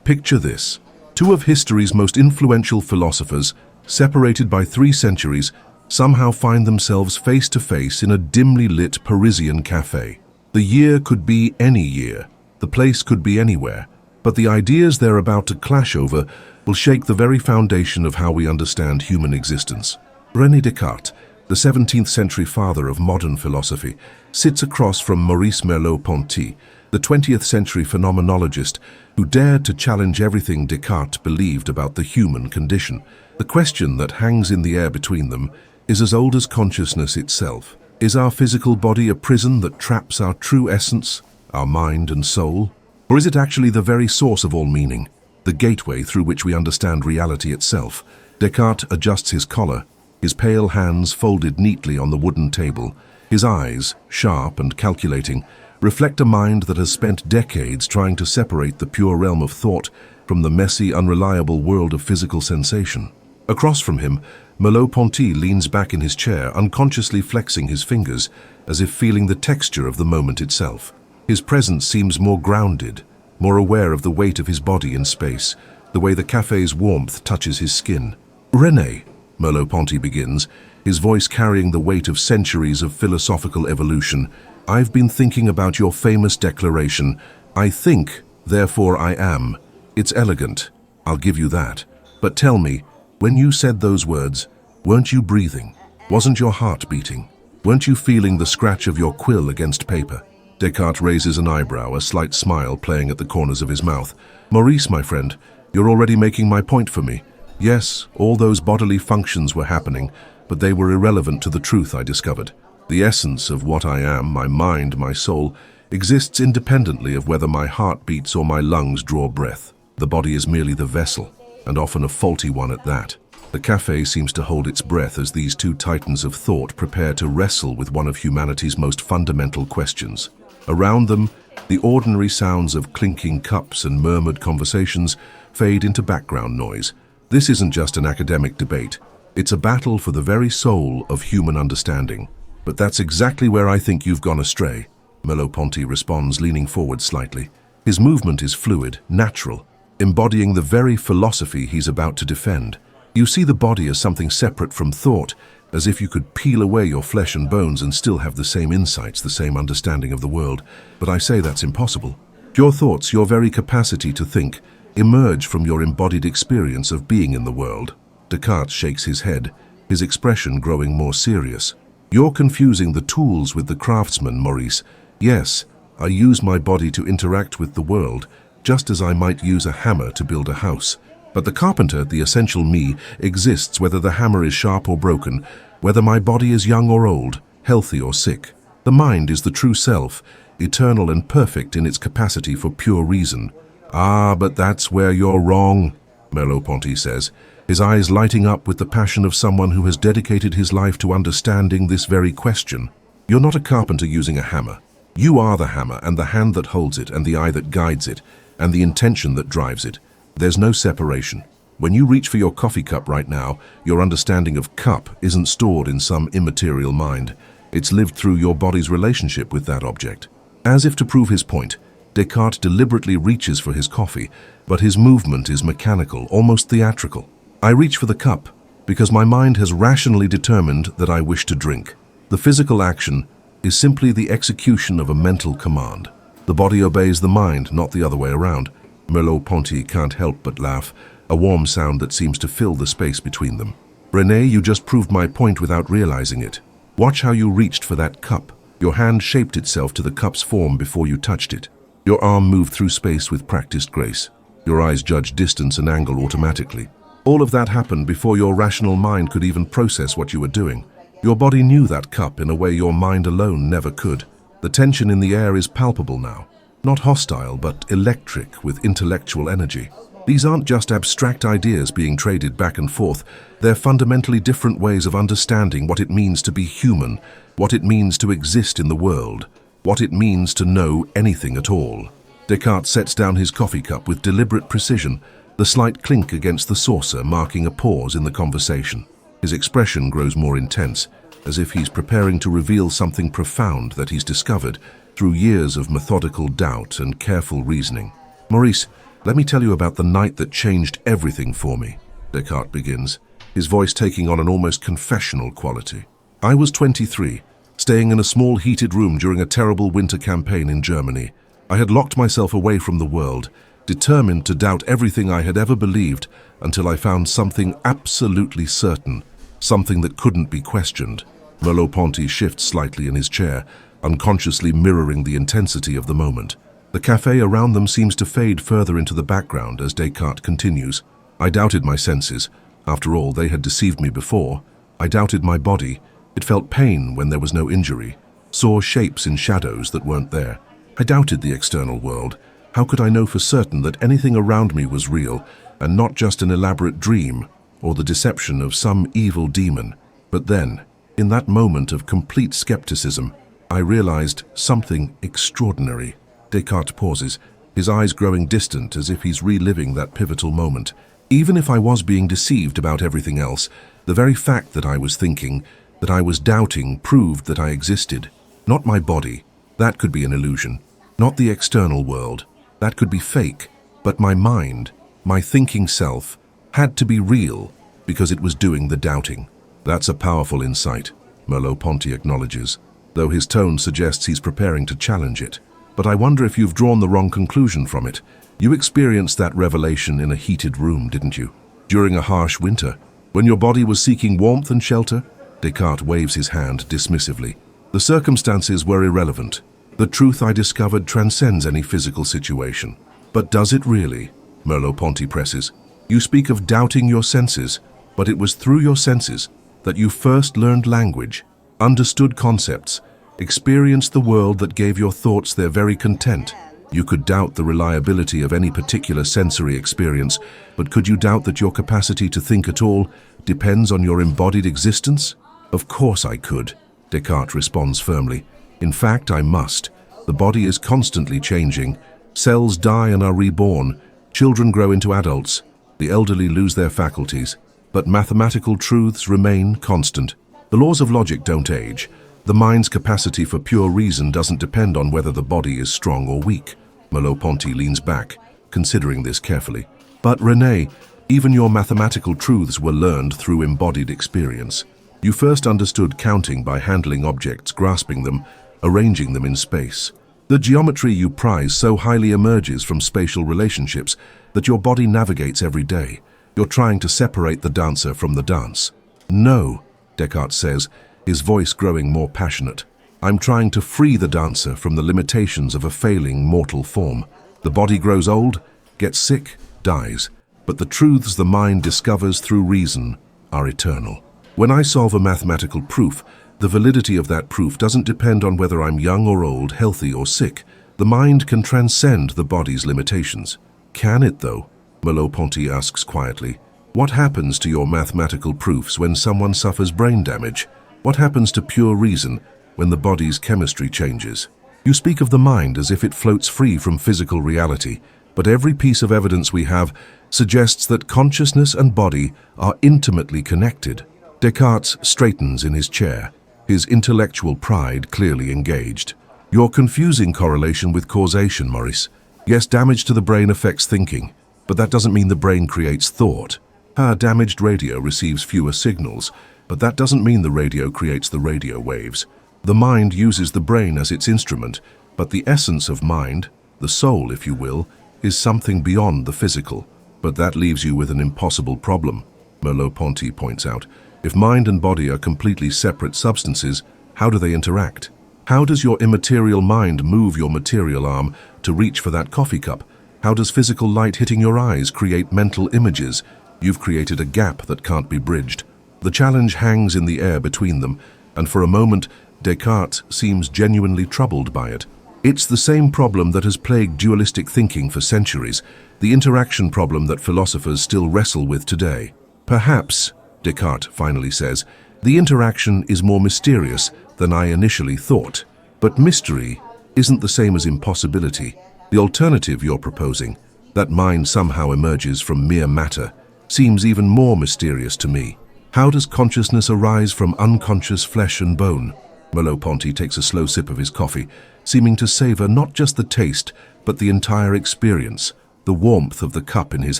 Picture this. Two of history's most influential philosophers, separated by 3 centuries, somehow find themselves face to face in a dimly lit Parisian cafe. The year could be any year, the place could be anywhere, but the ideas they're about to clash over will shake the very foundation of how we understand human existence. René Descartes, the 17th century father of modern philosophy, sits across from Maurice Merleau-Ponty, the 20th century phenomenologist who dared to challenge everything Descartes believed about the human condition. The question that hangs in the air between them is as old as consciousness itself. Is our physical body a prison that traps our true essence, our mind and soul? Or is it actually the very source of all meaning, the gateway through which we understand reality itself? Descartes adjusts his collar, his pale hands folded neatly on the wooden table. His eyes, sharp and calculating, reflect a mind that has spent decades trying to separate the pure realm of thought from the messy, unreliable world of physical sensation. Across from him, Merleau-Ponty leans back in his chair, unconsciously flexing his fingers, as if feeling the texture of the moment itself. His presence seems more grounded, more aware of the weight of his body in space, the way the cafe's warmth touches his skin. "René," Merleau-Ponty begins, his voice carrying the weight of centuries of philosophical evolution, "I've been thinking about your famous declaration, 'I think, therefore I am.' It's elegant, I'll give you that. But tell me, when you said those words, weren't you breathing? Wasn't your heart beating? Weren't you feeling the scratch of your quill against paper?" Descartes raises an eyebrow, a slight smile playing at the corners of his mouth. "Maurice, my friend, you're already making my point for me. Yes, all those bodily functions were happening, but they were irrelevant to the truth I discovered. The essence of what I am, my mind, my soul, exists independently of whether my heart beats or my lungs draw breath. The body is merely the vessel, and often a faulty one at that." The cafe seems to hold its breath as these two titans of thought prepare to wrestle with one of humanity's most fundamental questions. Around them, the ordinary sounds of clinking cups and murmured conversations fade into background noise. This isn't just an academic debate. It's a battle for the very soul of human understanding. "But that's exactly where I think you've gone astray," Merleau-Ponty responds, leaning forward slightly. His movement is fluid, natural, embodying the very philosophy he's about to defend. You see the body as something separate from thought, as if you could peel away your flesh and bones and still have the same insights, the same understanding of the world. But I say that's impossible. Your thoughts, your very capacity to think, emerge from your embodied experience of being in the world. Descartes shakes his head, his expression growing more serious. "You're confusing the tools with the craftsman, Maurice. Yes, I use my body to interact with the world, just as I might use a hammer to build a house. But the carpenter, the essential me, exists whether the hammer is sharp or broken, whether my body is young or old, healthy or sick. The mind is the true self, eternal and perfect in its capacity for pure reason." "Ah, but that's where you're wrong," Merleau-Ponty says, his eyes lighting up with the passion of someone who has dedicated his life to understanding this very question. "You're not a carpenter using a hammer. You are the hammer and the hand that holds it and the eye that guides it and the intention that drives it. There's no separation. When you reach for your coffee cup right now, your understanding of cup isn't stored in some immaterial mind. It's lived through your body's relationship with that object." As if to prove his point, Descartes deliberately reaches for his coffee, but his movement is mechanical, almost theatrical. "I reach for the cup because my mind has rationally determined that I wish to drink. The physical action is simply the execution of a mental command. The body obeys the mind, not the other way around." Merleau-Ponty can't help but laugh, a warm sound that seems to fill the space between them. "René, you just proved my point without realizing it. Watch how you reached for that cup. Your hand shaped itself to the cup's form before you touched it. Your arm moved through space with practiced grace. Your eyes judged distance and angle automatically. All of that happened before your rational mind could even process what you were doing. Your body knew that cup in a way your mind alone never could. The tension in the air is palpable now. Not hostile, but electric with intellectual energy. These aren't just abstract ideas being traded back and forth. They're fundamentally different ways of understanding what it means to be human, what it means to exist in the world, what it means to know anything at all." Descartes sets down his coffee cup with deliberate precision, the slight clink against the saucer marking a pause in the conversation. His expression grows more intense, as if he's preparing to reveal something profound that he's discovered through years of methodical doubt and careful reasoning. "Maurice, Let me tell you about the night that changed everything for me, Descartes begins, his voice taking on an almost confessional quality. I was 23, staying in a small heated room during a terrible winter campaign in Germany. I had locked myself away from the world, determined to doubt everything I had ever believed until I found something absolutely certain, something that couldn't be questioned. Merleau-Ponty shifts slightly in his chair, unconsciously mirroring the intensity of the moment. The cafe around them seems to fade further into the background as Descartes continues. I doubted my senses. After all, they had deceived me before. I doubted my body. It felt pain when there was no injury, saw shapes in shadows that weren't there. I doubted the external world. How could I know for certain that anything around me was real and not just an elaborate dream or the deception of some evil demon? But then, in that moment of complete skepticism, I realized something extraordinary. Descartes pauses, his eyes growing distant as if he's reliving that pivotal moment. Even if I was being deceived about everything else, the very fact that I was thinking, that I was doubting, proved that I existed. Not my body, that could be an illusion. Not the external world, that could be fake. But my mind, my thinking self, had to be real because it was doing the doubting. That's a powerful insight, Merleau-Ponty acknowledges, though his tone suggests he's preparing to challenge it. But I wonder if you've drawn the wrong conclusion from it. You experienced that revelation in a heated room, didn't you? During a harsh winter, when your body was seeking warmth and shelter? Descartes waves his hand dismissively. The circumstances were irrelevant. The truth I discovered transcends any physical situation. But does it really? Merleau-Ponty presses. You speak of doubting your senses, but it was through your senses that you first learned language, understood concepts, experienced the world that gave your thoughts their very content. You could doubt the reliability of any particular sensory experience, but could you doubt that your capacity to think at all depends on your embodied existence? Of course I could, Descartes responds firmly. In fact, I must. The body is constantly changing. Cells die and are reborn. Children grow into adults. The elderly lose their faculties. But mathematical truths remain constant. The laws of logic don't age. The mind's capacity for pure reason doesn't depend on whether the body is strong or weak. Merleau-Ponty leans back, considering this carefully. But René, even your mathematical truths were learned through embodied experience. You first understood counting by handling objects, grasping them, arranging them in space. The geometry you prize so highly emerges from spatial relationships that your body navigates every day. You're trying to separate the dancer from the dance. No, Descartes says, his voice growing more passionate. I'm trying to free the dancer from the limitations of a failing mortal form. The body grows old, gets sick, dies, but the truths the mind discovers through reason are eternal. When I solve a mathematical proof, the validity of that proof doesn't depend on whether I'm young or old, healthy or sick. The mind can transcend the body's limitations. Can it, though? Merleau-Ponty asks quietly. What happens to your mathematical proofs when someone suffers brain damage? What happens to pure reason when the body's chemistry changes? You speak of the mind as if it floats free from physical reality, but every piece of evidence we have suggests that consciousness and body are intimately connected. Descartes straightens in his chair, his intellectual pride clearly engaged. You're confusing correlation with causation, Maurice. Yes, damage to the brain affects thinking, but that doesn't mean the brain creates thought. A damaged radio receives fewer signals, but that doesn't mean the radio creates the radio waves. The mind uses the brain as its instrument, but the essence of mind, the soul, if you will, is something beyond the physical. But that leaves you with an impossible problem, Merleau-Ponty points out. If mind and body are completely separate substances, how do they interact? How does your immaterial mind move your material arm to reach for that coffee cup? How does physical light hitting your eyes create mental images? You've created a gap that can't be bridged. The challenge hangs in the air between them, and for a moment, Descartes seems genuinely troubled by it. It's the same problem that has plagued dualistic thinking for centuries, the interaction problem that philosophers still wrestle with today. Perhaps, Descartes finally says, the interaction is more mysterious than I initially thought. But mystery isn't the same as impossibility. The alternative you're proposing, that mind somehow emerges from mere matter, seems even more mysterious to me. How does consciousness arise from unconscious flesh and bone? Merleau-Ponty takes a slow sip of his coffee, seeming to savor not just the taste, but the entire experience. The warmth of the cup in his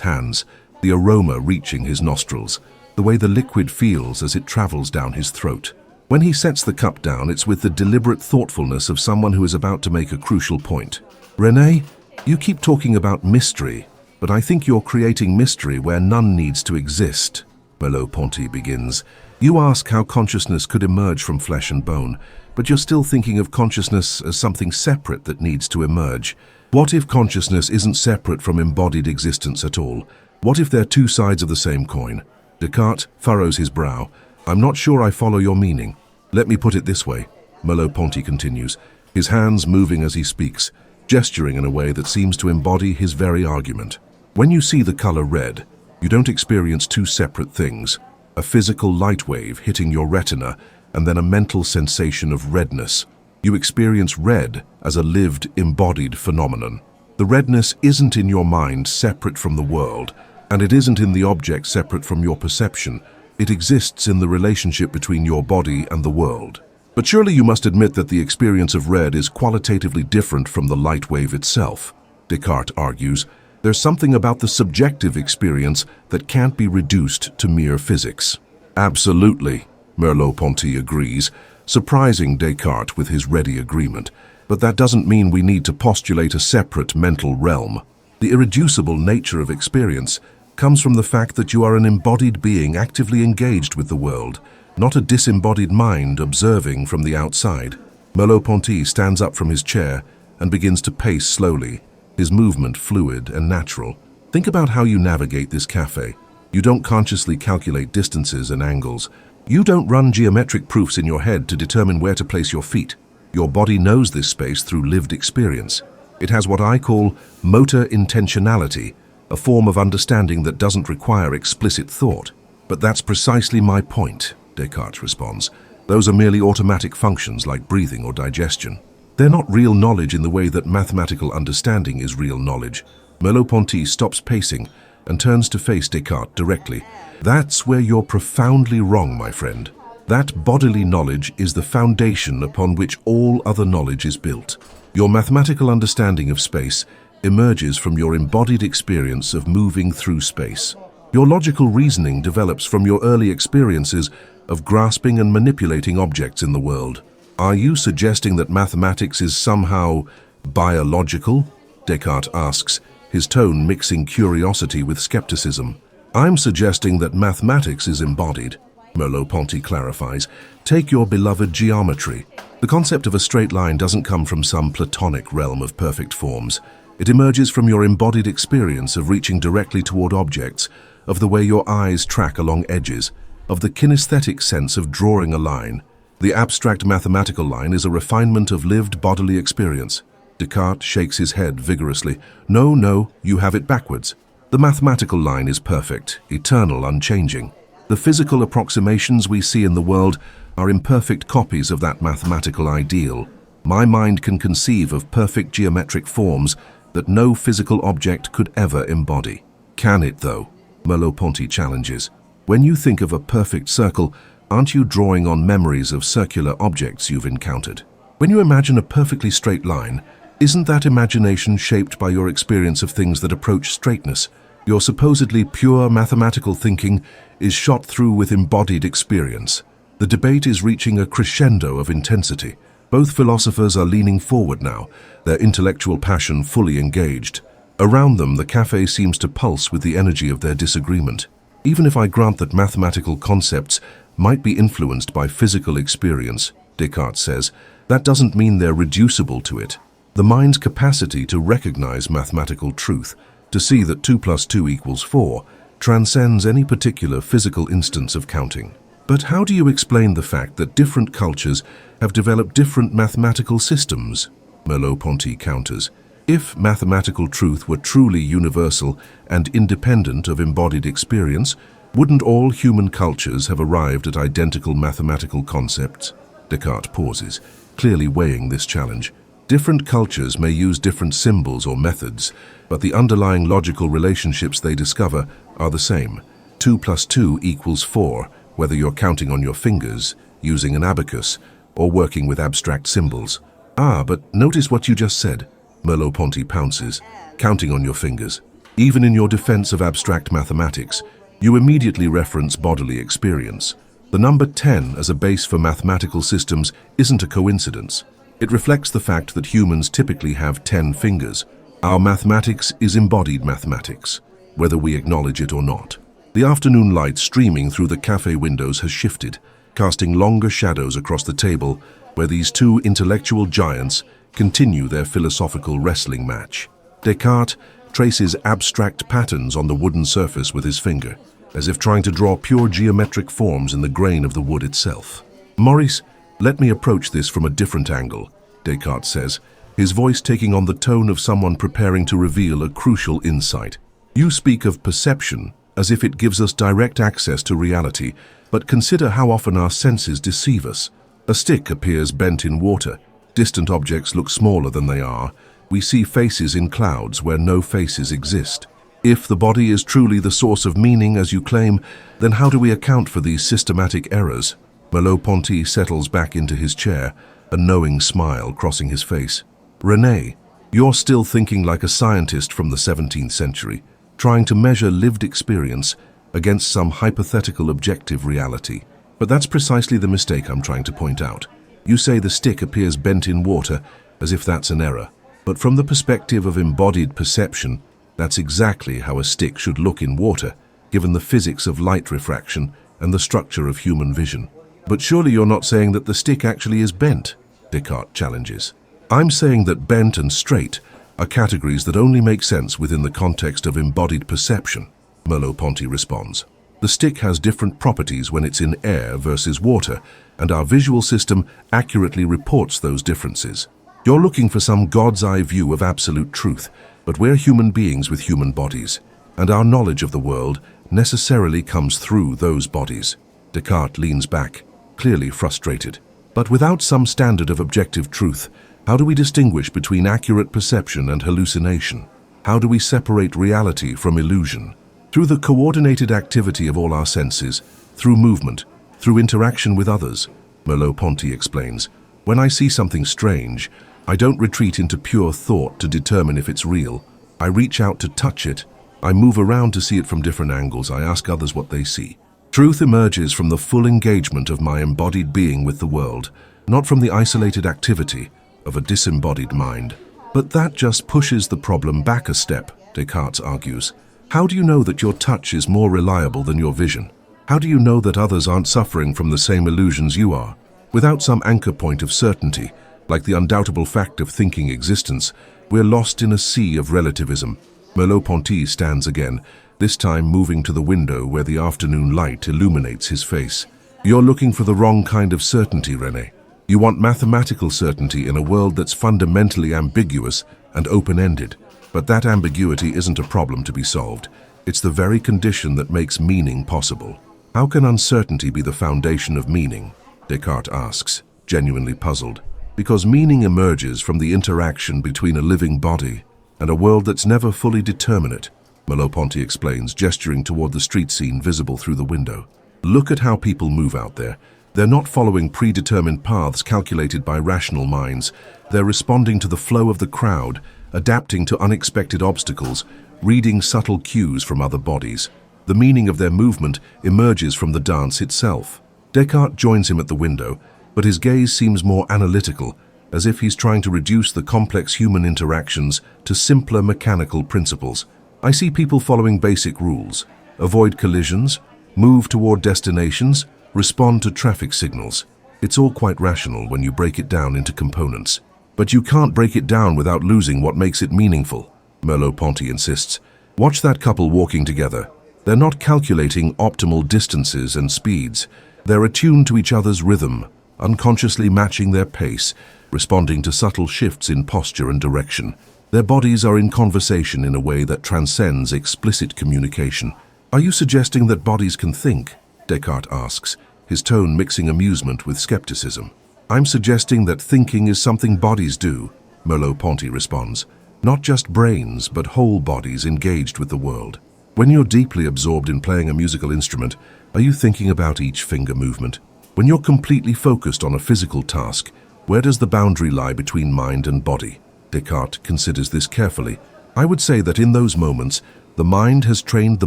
hands, the aroma reaching his nostrils, the way the liquid feels as it travels down his throat. When he sets the cup down, it's with the deliberate thoughtfulness of someone who is about to make a crucial point. René, you keep talking about mystery, but I think you're creating mystery where none needs to exist. Merleau-Ponty begins. You ask how consciousness could emerge from flesh and bone, but you're still thinking of consciousness as something separate that needs to emerge. What if consciousness isn't separate from embodied existence at all? What if they're two sides of the same coin? Descartes furrows his brow. I'm not sure I follow your meaning. Let me put it this way. Merleau-Ponty continues, his hands moving as he speaks, gesturing in a way that seems to embody his very argument. When you see the color red, you don't experience two separate things, a physical light wave hitting your retina and then a mental sensation of redness. You experience red as a lived, embodied phenomenon. The redness isn't in your mind separate from the world, and it isn't in the object separate from your perception. It exists in the relationship between your body and the world. But surely you must admit that the experience of red is qualitatively different from the light wave itself. Descartes argues, there's something about the subjective experience that can't be reduced to mere physics. Absolutely, Merleau-Ponty agrees, surprising Descartes with his ready agreement. But that doesn't mean we need to postulate a separate mental realm. The irreducible nature of experience comes from the fact that you are an embodied being actively engaged with the world, not a disembodied mind observing from the outside. Merleau-Ponty stands up from his chair and begins to pace slowly, his movement fluid and natural. Think about how you navigate this cafe. You don't consciously calculate distances and angles. You don't run geometric proofs in your head to determine where to place your feet. Your body knows this space through lived experience. It has what I call motor intentionality, a form of understanding that doesn't require explicit thought. But that's precisely my point, Descartes responds. Those are merely automatic functions like breathing or digestion. They're not real knowledge in the way that mathematical understanding is real knowledge. Merleau-Ponty stops pacing and turns to face Descartes directly. That's where you're profoundly wrong, my friend. That bodily knowledge is the foundation upon which all other knowledge is built. Your mathematical understanding of space emerges from your embodied experience of moving through space. Your logical reasoning develops from your early experiences of grasping and manipulating objects in the world. Are you suggesting that mathematics is somehow biological? Descartes asks, his tone mixing curiosity with skepticism. I'm suggesting that mathematics is embodied. Merleau-Ponty clarifies, take your beloved geometry. The concept of a straight line doesn't come from some platonic realm of perfect forms. It emerges from your embodied experience of reaching directly toward objects, of the way your eyes track along edges, of the kinesthetic sense of drawing a line. The abstract mathematical line is a refinement of lived bodily experience. Descartes shakes his head vigorously. No, you have it backwards. The mathematical line is perfect, eternal, unchanging. The physical approximations we see in the world are imperfect copies of that mathematical ideal. My mind can conceive of perfect geometric forms that no physical object could ever embody. Can it, though? Merleau-Ponty challenges. When you think of a perfect circle, aren't you drawing on memories of circular objects you've encountered? When you imagine a perfectly straight line, isn't that imagination shaped by your experience of things that approach straightness? Your supposedly pure mathematical thinking is shot through with embodied experience. The debate is reaching a crescendo of intensity. Both philosophers are leaning forward now, their intellectual passion fully engaged. Around them, the cafe seems to pulse with the energy of their disagreement. Even if I grant that mathematical concepts might be influenced by physical experience, Descartes says, that doesn't mean they're reducible to it. The mind's capacity to recognize mathematical truth, to see that 2 + 2 = 4, transcends any particular physical instance of counting. But how do you explain the fact that different cultures have developed different mathematical systems? Merleau-Ponty counters. If mathematical truth were truly universal and independent of embodied experience, wouldn't all human cultures have arrived at identical mathematical concepts? Descartes pauses, clearly weighing this challenge. Different cultures may use different symbols or methods, but the underlying logical relationships they discover are the same. 2 + 2 = 4, whether you're counting on your fingers, using an abacus, or working with abstract symbols. But notice what you just said. Merleau-Ponty pounces. Counting on your fingers. Even in your defense of abstract mathematics, you immediately reference bodily experience. The number 10 as a base for mathematical systems isn't a coincidence. It reflects the fact that humans typically have 10 fingers. Our mathematics is embodied mathematics, whether we acknowledge it or not. The afternoon light streaming through the cafe windows has shifted, casting longer shadows across the table where these two intellectual giants continue their philosophical wrestling match. Descartes traces abstract patterns on the wooden surface with his finger, as if trying to draw pure geometric forms in the grain of the wood itself. Maurice, let me approach this from a different angle, Descartes says, his voice taking on the tone of someone preparing to reveal a crucial insight. You speak of perception as if it gives us direct access to reality, but consider how often our senses deceive us. A stick appears bent in water. Distant objects look smaller than they are. We see faces in clouds where no faces exist. If the body is truly the source of meaning, as you claim, then how do we account for these systematic errors? Merleau-Ponty settles back into his chair, a knowing smile crossing his face. René, you're still thinking like a scientist from the 17th century, trying to measure lived experience against some hypothetical objective reality. But that's precisely the mistake I'm trying to point out. You say the stick appears bent in water, as if that's an error. But from the perspective of embodied perception, that's exactly how a stick should look in water, given the physics of light refraction and the structure of human vision. But surely you're not saying that the stick actually is bent, Descartes challenges. I'm saying that bent and straight are categories that only make sense within the context of embodied perception, Merleau-Ponty responds. The stick has different properties when it's in air versus water, and our visual system accurately reports those differences. You're looking for some God's eye view of absolute truth, but we're human beings with human bodies, and our knowledge of the world necessarily comes through those bodies. Descartes leans back, clearly frustrated. But without some standard of objective truth, how do we distinguish between accurate perception and hallucination? How do we separate reality from illusion? Through the coordinated activity of all our senses, through movement, through interaction with others, Merleau-Ponty explains. When I see something strange, I don't retreat into pure thought to determine if it's real. I reach out to touch it. I move around to see it from different angles. I ask others what they see. Truth emerges from the full engagement of my embodied being with the world, not from the isolated activity of a disembodied mind. But that just pushes the problem back a step, Descartes argues. How do you know that your touch is more reliable than your vision? How do you know that others aren't suffering from the same illusions you are? Without some anchor point of certainty, like the undoubtable fact of thinking existence, we're lost in a sea of relativism. Merleau-Ponty stands again, this time moving to the window where the afternoon light illuminates his face. You're looking for the wrong kind of certainty, René. You want mathematical certainty in a world that's fundamentally ambiguous and open-ended. But that ambiguity isn't a problem to be solved. It's the very condition that makes meaning possible. How can uncertainty be the foundation of meaning? Descartes asks, genuinely puzzled. Because meaning emerges from the interaction between a living body and a world that's never fully determinate, Merleau-Ponty explains, gesturing toward the street scene visible through the window. Look at how people move out there. They're not following predetermined paths calculated by rational minds. They're responding to the flow of the crowd, adapting to unexpected obstacles, reading subtle cues from other bodies. The meaning of their movement emerges from the dance itself. Descartes joins him at the window, but his gaze seems more analytical, as if he's trying to reduce the complex human interactions to simpler mechanical principles. I see people following basic rules: avoid collisions, move toward destinations, respond to traffic signals. It's all quite rational when you break it down into components. But you can't break it down without losing what makes it meaningful, Merleau-Ponty insists. Watch that couple walking together. They're not calculating optimal distances and speeds. They're attuned to each other's rhythm, unconsciously matching their pace, responding to subtle shifts in posture and direction. Their bodies are in conversation in a way that transcends explicit communication. Are you suggesting that bodies can think? Descartes asks, his tone mixing amusement with skepticism. I'm suggesting that thinking is something bodies do, Merleau-Ponty responds. Not just brains, but whole bodies engaged with the world. When you're deeply absorbed in playing a musical instrument, are you thinking about each finger movement? When you're completely focused on a physical task, where does the boundary lie between mind and body? Descartes considers this carefully. I would say that in those moments, The mind has trained the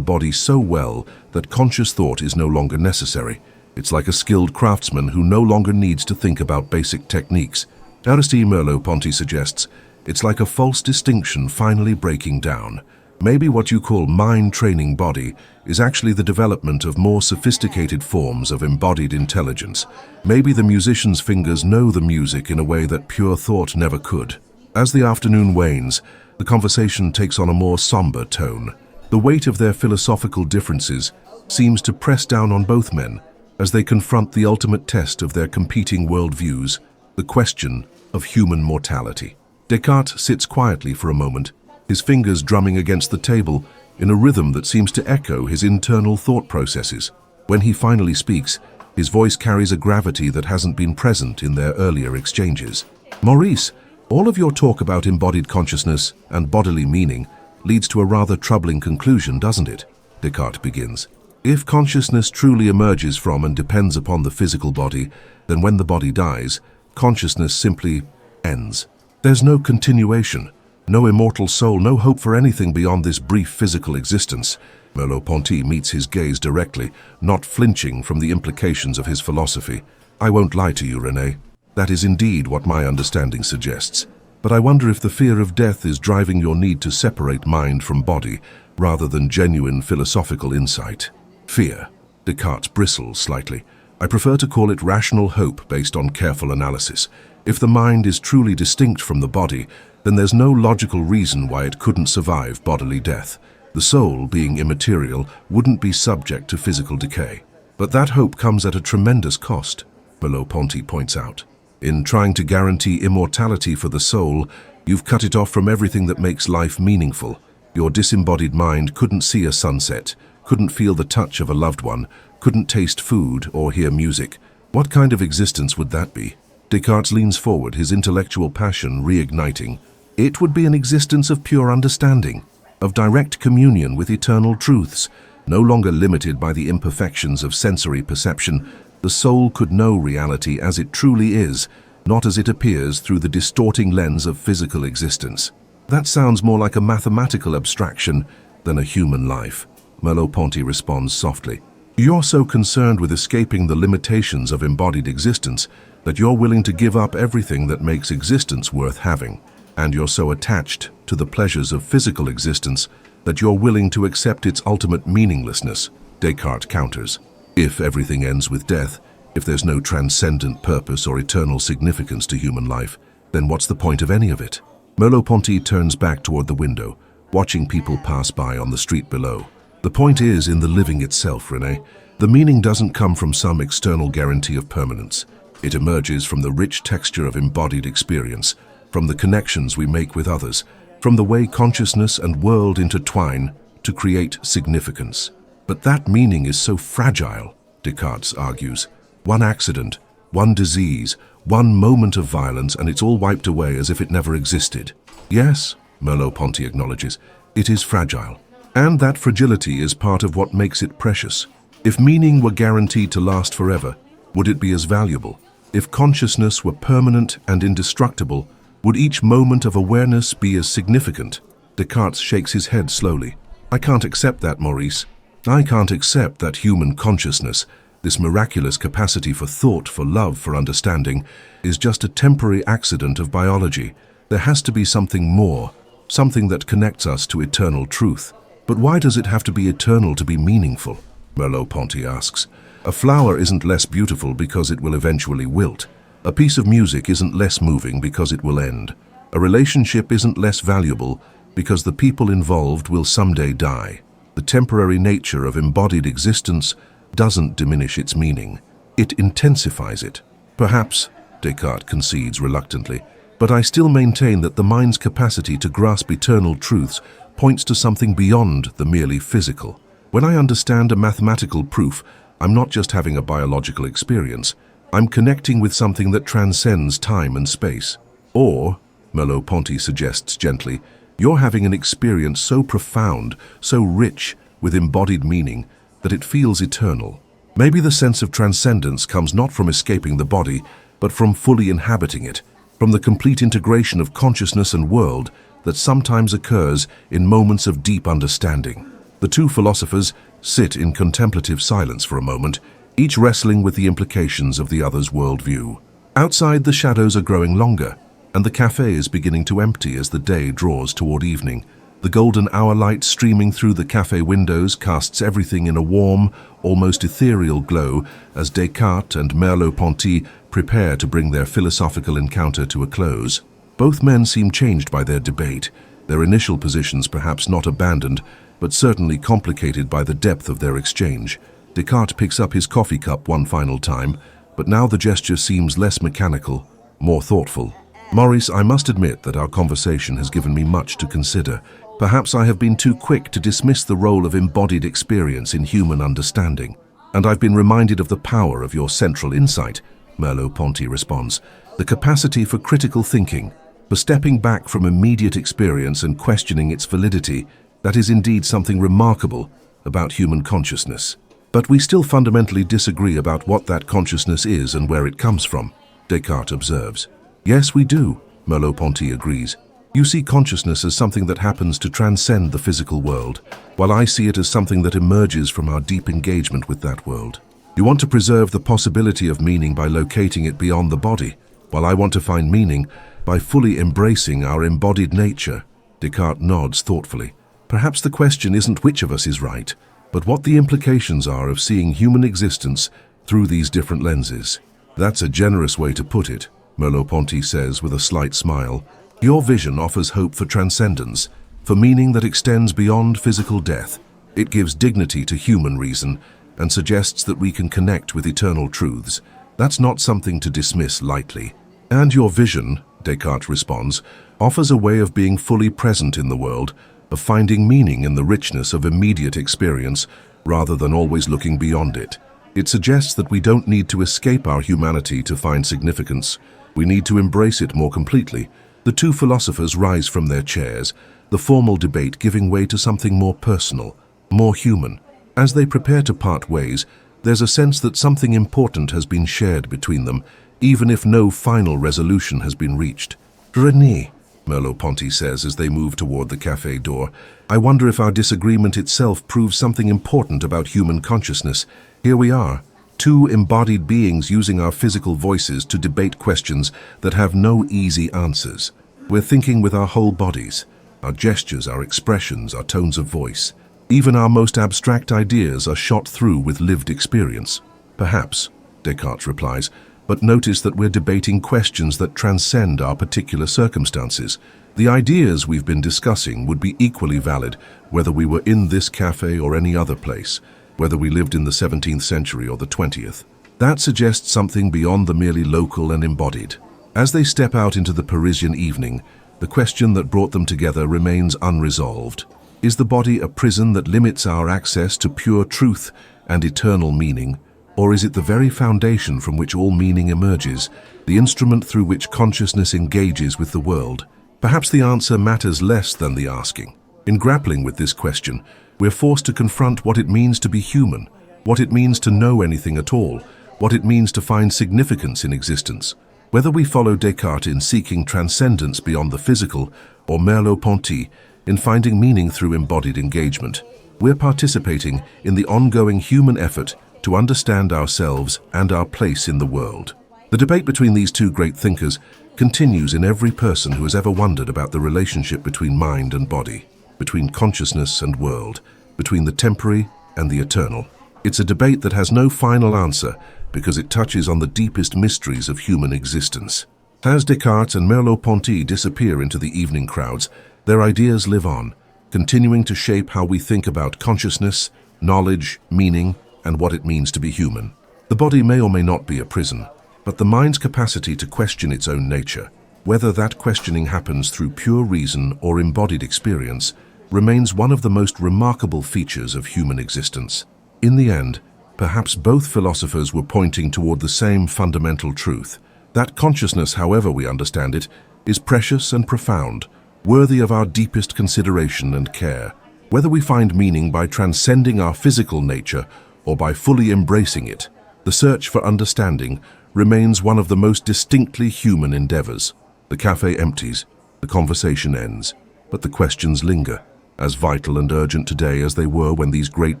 body so well that conscious thought is no longer necessary. It's like a skilled craftsman who no longer needs to think about basic techniques. Aristide Merleau-Ponty suggests it's like a false distinction finally breaking down. Maybe what you call mind-training body is actually the development of more sophisticated forms of embodied intelligence. Maybe the musician's fingers know the music in a way that pure thought never could. As the afternoon wanes, the conversation takes on a more somber tone. The weight of their philosophical differences seems to press down on both men as they confront the ultimate test of their competing worldviews, the question of human mortality. Descartes sits quietly for a moment, his fingers drumming against the table in a rhythm that seems to echo his internal thought processes. When he finally speaks, his voice carries a gravity that hasn't been present in their earlier exchanges. Maurice, all of your talk about embodied consciousness and bodily meaning leads to a rather troubling conclusion, doesn't it? Descartes begins. If consciousness truly emerges from and depends upon the physical body, then when the body dies, consciousness simply ends. There's no continuation, no immortal soul, no hope for anything beyond this brief physical existence. Merleau-Ponty meets his gaze directly, not flinching from the implications of his philosophy. I won't lie to you, René. That is indeed what my understanding suggests. But I wonder if the fear of death is driving your need to separate mind from body, rather than genuine philosophical insight. Fear. Descartes bristles slightly. I prefer to call it rational hope based on careful analysis. If the mind is truly distinct from the body, then there's no logical reason why it couldn't survive bodily death. The soul, being immaterial, wouldn't be subject to physical decay. But that hope comes at a tremendous cost, Merleau-Ponty points out. In trying to guarantee immortality for the soul, you've cut it off from everything that makes life meaningful. Your disembodied mind couldn't see a sunset, couldn't feel the touch of a loved one, couldn't taste food or hear music. What kind of existence would that be? Descartes leans forward, his intellectual passion reigniting. It would be an existence of pure understanding, of direct communion with eternal truths, no longer limited by the imperfections of sensory perception. The soul could know reality as it truly is, not as it appears through the distorting lens of physical existence. That sounds more like a mathematical abstraction than a human life. Merleau-Ponty responds softly. You're so concerned with escaping the limitations of embodied existence that you're willing to give up everything that makes existence worth having. And you're so attached to the pleasures of physical existence that you're willing to accept its ultimate meaninglessness, Descartes counters. If everything ends with death, if there's no transcendent purpose or eternal significance to human life, then what's the point of any of it? Merleau-Ponty turns back toward the window, watching people pass by on the street below. The point is in the living itself, René. The meaning doesn't come from some external guarantee of permanence. It emerges from the rich texture of embodied experience, from the connections we make with others, from the way consciousness and world intertwine to create significance. But that meaning is so fragile, Descartes argues. One accident, one disease, one moment of violence, and it's all wiped away as if it never existed. Yes, Merleau-Ponty acknowledges, it is fragile. And that fragility is part of what makes it precious. If meaning were guaranteed to last forever, would it be as valuable? If consciousness were permanent and indestructible, would each moment of awareness be as significant? Descartes shakes his head slowly. I can't accept that, Maurice. I can't accept that human consciousness, this miraculous capacity for thought, for love, for understanding, is just a temporary accident of biology. There has to be something more, something that connects us to eternal truth. But why does it have to be eternal to be meaningful? Merleau-Ponty asks. A flower isn't less beautiful because it will eventually wilt. A piece of music isn't less moving because it will end. A relationship isn't less valuable because the people involved will someday die. The temporary nature of embodied existence doesn't diminish its meaning. It intensifies it. Perhaps, Descartes concedes reluctantly, but I still maintain that the mind's capacity to grasp eternal truths points to something beyond the merely physical. When I understand a mathematical proof, I'm not just having a biological experience. I'm connecting with something that transcends time and space. Or, Merleau-Ponty suggests gently, you're having an experience so profound, so rich with embodied meaning, that it feels eternal. Maybe the sense of transcendence comes not from escaping the body, but from fully inhabiting it, from the complete integration of consciousness and world that sometimes occurs in moments of deep understanding. The two philosophers sit in contemplative silence for a moment, each wrestling with the implications of the other's worldview. Outside, the shadows are growing longer, and the cafe is beginning to empty as the day draws toward evening. The golden hour light streaming through the cafe windows casts everything in a warm, almost ethereal glow as Descartes and Merleau-Ponty prepare to bring their philosophical encounter to a close. Both men seem changed by their debate, their initial positions perhaps not abandoned, but certainly complicated by the depth of their exchange. Descartes picks up his coffee cup one final time, but now the gesture seems less mechanical, more thoughtful. Maurice, I must admit that our conversation has given me much to consider. Perhaps I have been too quick to dismiss the role of embodied experience in human understanding. And I've been reminded of the power of your central insight, Merleau-Ponty responds, the capacity for critical thinking, for stepping back from immediate experience and questioning its validity. That is indeed something remarkable about human consciousness. But we still fundamentally disagree about what that consciousness is and where it comes from, Descartes observes. Yes, we do, Merleau-Ponty agrees. You see consciousness as something that happens to transcend the physical world, while I see it as something that emerges from our deep engagement with that world. You want to preserve the possibility of meaning by locating it beyond the body, while I want to find meaning by fully embracing our embodied nature. Descartes nods thoughtfully. Perhaps the question isn't which of us is right, but what the implications are of seeing human existence through these different lenses. That's a generous way to put it, Merleau-Ponty says with a slight smile. Your vision offers hope for transcendence, for meaning that extends beyond physical death. It gives dignity to human reason and suggests that we can connect with eternal truths. That's not something to dismiss lightly. And your vision, Descartes responds, offers a way of being fully present in the world, of finding meaning in the richness of immediate experience rather than always looking beyond it. It suggests that we don't need to escape our humanity to find significance. We need to embrace it more completely. The two philosophers rise from their chairs, the formal debate giving way to something more personal, more human. As they prepare to part ways, there's a sense that something important has been shared between them, even if no final resolution has been reached. René, Merleau-Ponty says as they move toward the cafe door, I wonder if our disagreement itself proves something important about human consciousness. Here we are, two embodied beings using our physical voices to debate questions that have no easy answers. We're thinking with our whole bodies, our gestures, our expressions, our tones of voice. Even our most abstract ideas are shot through with lived experience. Perhaps, Descartes replies, but notice that we're debating questions that transcend our particular circumstances. The ideas we've been discussing would be equally valid whether we were in this cafe or any other place, whether we lived in the 17th century or the 20th. That suggests something beyond the merely local and embodied. As they step out into the Parisian evening, the question that brought them together remains unresolved. Is the body a prison that limits our access to pure truth and eternal meaning? Or is it the very foundation from which all meaning emerges, the instrument through which consciousness engages with the world? Perhaps the answer matters less than the asking. In grappling with this question, we're forced to confront what it means to be human, what it means to know anything at all, what it means to find significance in existence. Whether we follow Descartes in seeking transcendence beyond the physical, or Merleau-Ponty in finding meaning through embodied engagement, we're participating in the ongoing human effort to understand ourselves and our place in the world. The debate between these two great thinkers continues in every person who has ever wondered about the relationship between mind and body, between consciousness and world, between the temporary and the eternal. It's a debate that has no final answer because it touches on the deepest mysteries of human existence. As Descartes and Merleau-Ponty disappear into the evening crowds, their ideas live on, continuing to shape how we think about consciousness, knowledge, meaning, and what it means to be human. The body may or may not be a prison, but the mind's capacity to question its own nature, whether that questioning happens through pure reason or embodied experience, remains one of the most remarkable features of human existence. In the end, perhaps both philosophers were pointing toward the same fundamental truth, that consciousness, however we understand it, is precious and profound, worthy of our deepest consideration and care. Whether we find meaning by transcending our physical nature or by fully embracing it, the search for understanding remains one of the most distinctly human endeavors. The cafe empties, the conversation ends, but the questions linger, as vital and urgent today as they were when these great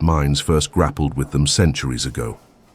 minds first grappled with them centuries ago.